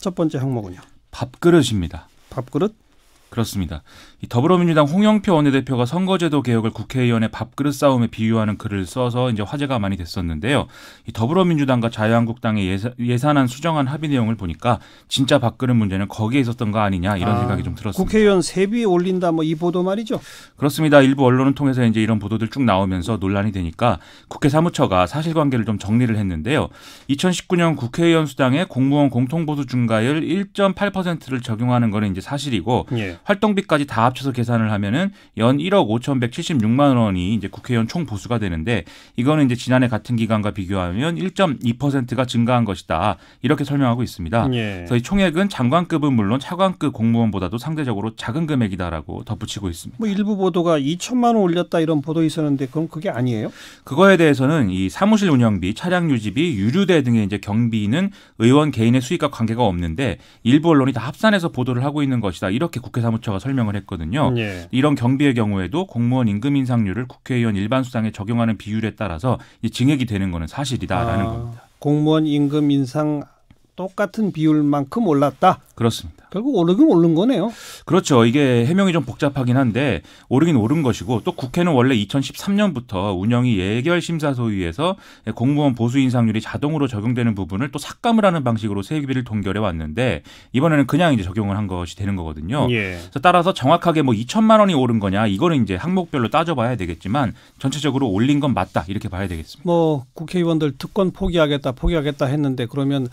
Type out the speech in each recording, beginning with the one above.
첫 번째 항목은요. 밥그릇입니다. 밥그릇? 그렇습니다. 이 더불어민주당 홍영표 원내대표가 선거제도 개혁을 국회의원의 밥그릇 싸움에 비유하는 글을 써서 이제 화제가 많이 됐었는데요. 이 더불어민주당과 자유한국당의 예산안 수정안 합의 내용을 보니까 진짜 밥그릇 문제는 거기에 있었던 거 아니냐 이런 생각이 좀 들었습니다. 국회의원 세비 올린다 뭐 이 보도 말이죠. 그렇습니다. 일부 언론을 통해서 이제 이런 보도들 쭉 나오면서 논란이 되니까 국회 사무처가 사실관계를 좀 정리를 했는데요. 2019년 국회의원 수당에 공무원 공통보수 중과율 1.8%를 적용하는 거는 이제 사실이고 예. 활동비까지 다 합쳐서 계산을 하면은 연 1억 5,176만 원이 이제 국회의원 총 보수가 되는데 이거는 이제 지난해 같은 기간과 비교하면 1.2%가 증가한 것이다. 이렇게 설명하고 있습니다. 예. 그래서 이 총액은 장관급은 물론 차관급 공무원보다도 상대적으로 작은 금액이다라고 덧붙이고 있습니다. 뭐 일부 보도가 2천만 원 올렸다 이런 보도 있었는데 그럼 그게 아니에요? 그거에 대해서는 이 사무실 운영비, 차량 유지비, 유류대 등의 이제 경비는 의원 개인의 수익과 관계가 없는데 일부 언론이 다 합산해서 보도를 하고 있는 것이다. 이렇게 국회 사무처가 설명을 했거든요. 예. 이런 경비의 경우에도 공무원 임금 인상률을 국회의원 일반 수당에 적용하는 비율에 따라서 증액이 되는 것은 사실이다라는 겁니다. 공무원 임금 인상 똑같은 비율만큼 올랐다. 그렇습니다. 결국 오르긴 오른 거네요. 그렇죠. 이게 해명이 좀 복잡하긴 한데 오르긴 오른 것이고 또 국회는 원래 2013년부터 운영위 예결심사소위에서 공무원 보수 인상률이 자동으로 적용되는 부분을 또 삭감을 하는 방식으로 세비를 동결해 왔는데 이번에는 그냥 이제 적용을 한 것이 되는 거거든요. 예. 그래서 따라서 정확하게 뭐 2천만 원이 오른 거냐 이거는 이제 항목별로 따져봐야 되겠지만 전체적으로 올린 건 맞다 이렇게 봐야 되겠습니다. 뭐 국회의원들 특권 포기하겠다 했는데 그러면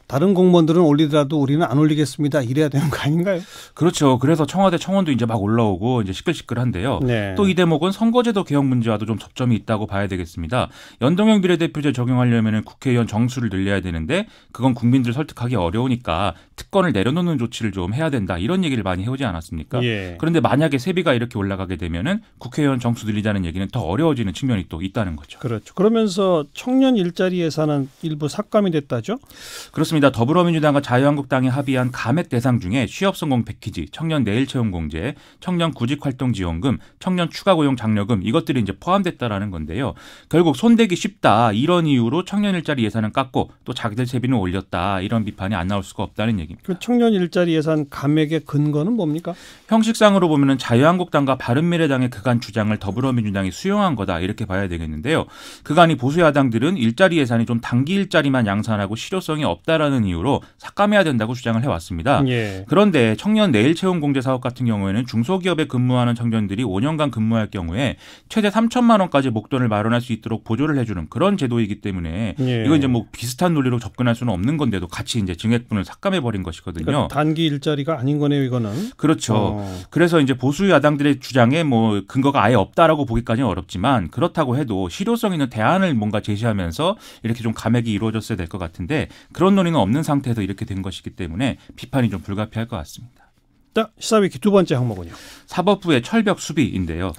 다른 공무원들은 올리더라도 우리는 안 올리겠습니다. 이래야 되는 거 아닌가요? 그렇죠. 그래서 청와대 청원도 이제 막 올라오고 이제 시끌시끌한데요. 네. 또 이 대목은 선거제도 개혁 문제와도 좀 접점이 있다고 봐야 되겠습니다. 연동형 비례대표제 적용하려면 국회의원 정수를 늘려야 되는데 그건 국민들 설득하기 어려우니까 특권을 내려놓는 조치를 좀 해야 된다. 이런 얘기를 많이 해오지 않았습니까? 예. 그런데 만약에 세비가 이렇게 올라가게 되면은 국회의원 정수 늘리자는 얘기는 더 어려워지는 측면이 또 있다는 거죠. 그렇죠. 그러면서 청년 일자리 예산은 일부 삭감이 됐다죠? 그렇습니다. 더불어민주당과 자유한국당이 합의한 감액 대상 중에 취업성공 패키지, 청년 내일 채용 공제, 청년 구직활동 지원금, 청년 추가 고용 장려금 이것들이 이제 포함됐다라는 건데요. 결국 손대기 쉽다 이런 이유로 청년 일자리 예산은 깎고 또 자기들 세비는 올렸다 이런 비판이 안 나올 수가 없다는 얘기입니다. 그 청년 일자리 예산 감액의 근거는 뭡니까? 형식상으로 보면은 자유한국당과 바른미래당의 그간 주장을 더불어민주당이 수용한 거다 이렇게 봐야 되겠는데요. 그간 이 보수 야당들은 일자리 예산이 좀 단기 일자리만 양산하고 실효성이 없다라는 이유로 삭감해야 된다고 주장을 해왔습니다. 예. 그런데 청년 내일 채용 공제 사업 같은 경우에는 중소기업에 근무하는 청년들이 5년간 근무할 경우에 최대 3천만 원까지 목돈을 마련할 수 있도록 보조를 해주는 그런 제도이기 때문에 예. 이건 이제 뭐 비슷한 논리로 접근할 수는 없는 건데도 같이 이제 증액분을 삭감해 버린 것이거든요. 그러니까 단기 일자리가 아닌 거네요, 이거는. 그렇죠. 그래서 이제 보수 야당들의 주장에 뭐 근거가 아예 없다라고 보기까지는 어렵지만 그렇다고 해도 실효성 있는 대안을 뭔가 제시하면서 이렇게 좀 감액이 이루어졌어야 될 것 같은데 그런 논의는 없는 상태에서 이렇게 된 것이기 때문에 비판이 좀 불가피할 것 같습니다. 자, 시사위키 두 번째 항목은요. 사법부의 철벽 수비인데요.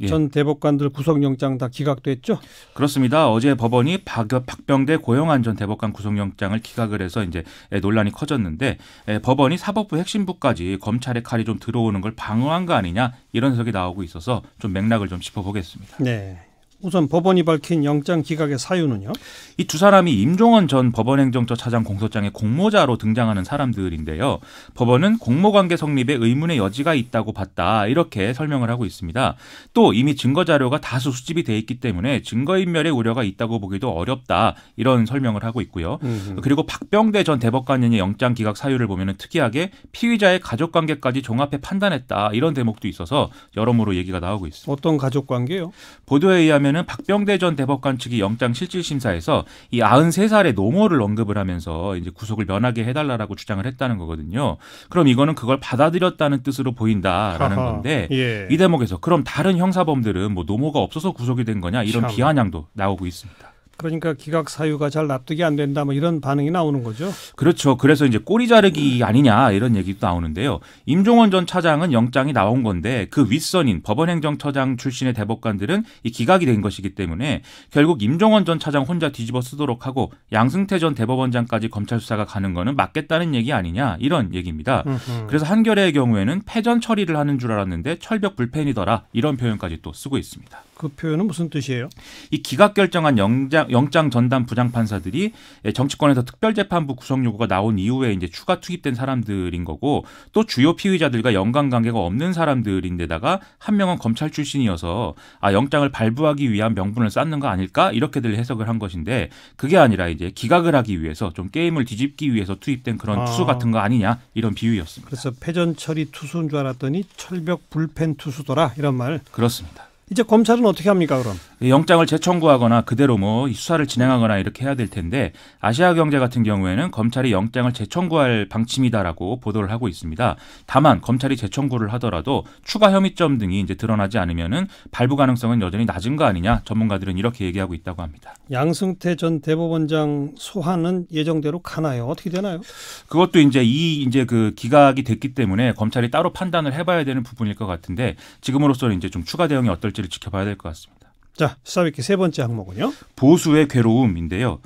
전 대법관들 구속영장 다 기각됐죠? 그렇습니다. 어제 법원이 박병대 고영한 전 대법관 구속영장을 기각을 해서 이제 논란이 커졌는데 법원이 사법부 핵심부까지 검찰의 칼이 좀 들어오는 걸 방어한 거 아니냐 이런 해석이 나오고 있어서 좀 맥락을 좀 짚어보겠습니다. 네. 우선 법원이 밝힌 영장 기각의 사유는요? 이 두 사람이 임종원 전 법원행정처 차장 공소장의 공모자로 등장하는 사람들인데요. 법원은 공모관계 성립에 의문의 여지가 있다고 봤다 이렇게 설명을 하고 있습니다. 또 이미 증거자료가 다수 수집이 돼 있기 때문에 증거인멸의 우려가 있다고 보기도 어렵다 이런 설명을 하고 있고요. 그리고 박병대 전 대법관의 영장 기각 사유를 보면 특이하게 피의자의 가족관계까지 종합해 판단했다 이런 대목도 있어서 여러모로 얘기가 나오고 있습니다. 어떤 가족관계요? 보도에 의하면 박병대 전 대법관 측이 영장 실질심사에서 이 93살의 노모를 언급을 하면서 이제 구속을 면하게 해달라고 주장을 했다는 거거든요. 그럼 이거는 그걸 받아들였다는 뜻으로 보인다라는 건데 예. 이 대목에서 그럼 다른 형사범들은 뭐 노모가 없어서 구속이 된 거냐 이런 비아냥도 나오고 있습니다. 그러니까 기각 사유가 잘 납득이 안 된다 뭐 이런 반응이 나오는 거죠. 그렇죠. 그래서 이제 꼬리 자르기 아니냐 이런 얘기도 나오는데요. 임종원 전 차장은 영장이 나온 건데 그 윗선인 법원행정처장 출신의 대법관들은 이 기각이 된 것이기 때문에 결국 임종원 전 차장 혼자 뒤집어 쓰도록 하고 양승태 전 대법원장까지 검찰 수사가 가는 거는 맞겠다는 얘기 아니냐 이런 얘기입니다. 그래서 한겨레의 경우에는 패전 처리를 하는 줄 알았는데 철벽 불펜이더라 이런 표현까지 또 쓰고 있습니다. 그 표현은 무슨 뜻이에요? 이 기각 결정한 영장 전담 부장판사들이 정치권에서 특별재판부 구성 요구가 나온 이후에 이제 추가 투입된 사람들인 거고, 또 주요 피의자들과 연관 관계가 없는 사람들인데다가 한 명은 검찰 출신이어서 영장을 발부하기 위한 명분을 쌓는 거 아닐까 이렇게들 해석을 한 것인데, 그게 아니라 이제 기각을 하기 위해서 좀 게임을 뒤집기 위해서 투입된 그런 투수 같은 거 아니냐 이런 비유였습니다. 그래서 패전 처리 투수인 줄 알았더니 철벽 불펜 투수더라 이런 말. 그렇습니다. 이제 검찰은 어떻게 합니까 그럼? 영장을 재청구하거나 그대로 이 수사를 진행하거나 이렇게 해야 될 텐데, 아시아경제 같은 경우에는 검찰이 영장을 재청구할 방침이다라고 보도를 하고 있습니다. 다만 검찰이 재청구를 하더라도 추가 혐의점 등이 이제 드러나지 않으면은 발부 가능성은 여전히 낮은 거 아니냐, 전문가들은 이렇게 얘기하고 있다고 합니다. 양승태 전 대법원장 소환은 예정대로 가나요? 어떻게 되나요? 그것도 이제 그 기각이 됐기 때문에 검찰이 따로 판단을 해봐야 되는 부분일 것 같은데, 지금으로서는 이제 좀 추가 대응이 어떨지를 지켜봐야 될 것 같습니다. 자, 시사위키 세 번째 항목은요? 보수의 괴로움인데요.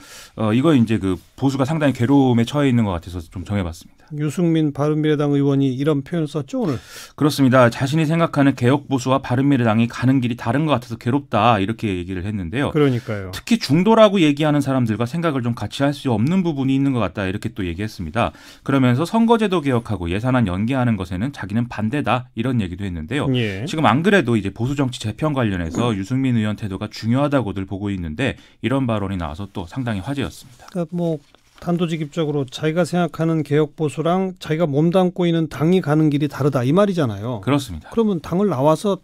이거 이제 그 보수가 상당히 괴로움에 처해 있는 것 같아서 좀 정해봤습니다. 유승민 바른미래당 의원이 이런 표현을 썼죠 오늘? 그렇습니다. 자신이 생각하는 개혁보수와 바른미래당이 가는 길이 다른 것 같아서 괴롭다 이렇게 얘기를 했는데요. 그러니까요. 특히 중도라고 얘기하는 사람들과 생각을 좀 같이 할 수 없는 부분이 있는 것 같다 이렇게 또 얘기했습니다. 그러면서 선거제도 개혁하고 예산안 연계하는 것에는 자기는 반대다 이런 얘기도 했는데요. 예. 지금 안 그래도 이제 보수정치 재편 관련해서 유승민 의원 태도가 중요하다고들 보고 있는데, 이런 발언이 나와서 또 상당히 화제였습니다. 그러니까 단도직입적으로 자기가 생각하는 개혁보수랑 자기가 몸담고 있는 당이 가는 길이 다르다 이 말이잖아요. 그렇습니다. 그러면 당을 나와서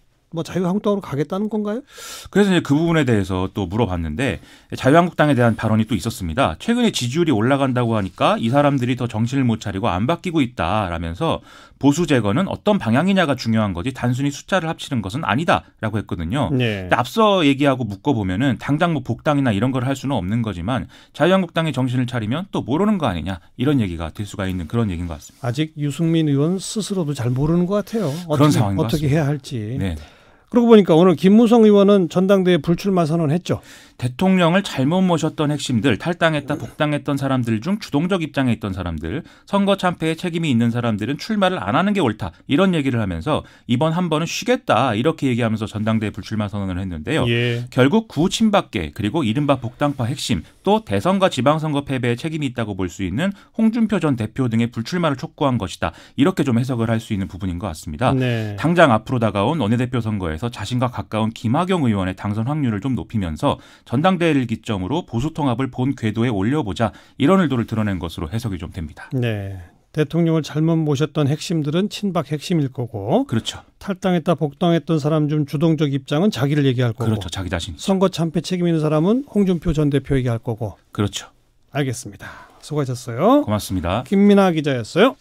자유한국당으로 가겠다는 건가요? 그래서 이제 그 부분에 대해서 또 물어봤는데, 자유한국당에 대한 발언이 또 있었습니다. 최근에 지지율이 올라간다고 하니까 이 사람들이 더 정신을 못 차리고 안 바뀌고 있다라면서 보수 재건은 어떤 방향이냐가 중요한 거지 단순히 숫자를 합치는 것은 아니다라고 했거든요. 네. 근데 앞서 얘기하고 묶어보면은 당장 복당이나 이런 걸 할 수는 없는 거지만 자유한국당이 정신을 차리면 또 모르는 거 아니냐 이런 얘기가 될 수가 있는 그런 얘기인 것 같습니다. 아직 유승민 의원 스스로도 잘 모르는 것 같아요. 그런 상황인 것 어떻게 같습니다. 해야 할지. 네. 그러고 보니까 오늘 김무성 의원은 전당대회 불출마 선언했죠. 대통령을 잘못 모셨던 핵심들, 탈당했다 복당했던 사람들 중 주동적 입장에 있던 사람들, 선거 참패에 책임이 있는 사람들은 출마를 안 하는 게 옳다 이런 얘기를 하면서 이번 한 번은 쉬겠다 이렇게 얘기하면서 전당대회 불출마 선언을 했는데요. 예. 결국 구친박계 그리고 이른바 복당파 핵심, 또 대선과 지방선거 패배에 책임이 있다고 볼 수 있는 홍준표 전 대표 등의 불출마를 촉구한 것이다 이렇게 좀 해석을 할 수 있는 부분인 것 같습니다. 네. 당장 앞으로 다가온 원내대표 선거에서 자신과 가까운 김학용 의원의 당선 확률을 좀 높이면서 전당대회를 기점으로 보수 통합을 본 궤도에 올려보자 이런 의도를 드러낸 것으로 해석이 좀 됩니다. 네. 대통령을 잘못 모셨던 핵심들은 친박 핵심일 거고, 그렇죠. 탈당했다 복당했던 사람 중 주동적 입장은 자기를 얘기할 거고, 그렇죠. 자기 자신. 선거 참패 책임 있는 사람은 홍준표 전 대표 얘기할 거고. 그렇죠. 알겠습니다. 수고하셨어요. 고맙습니다. 김민아 기자였어요.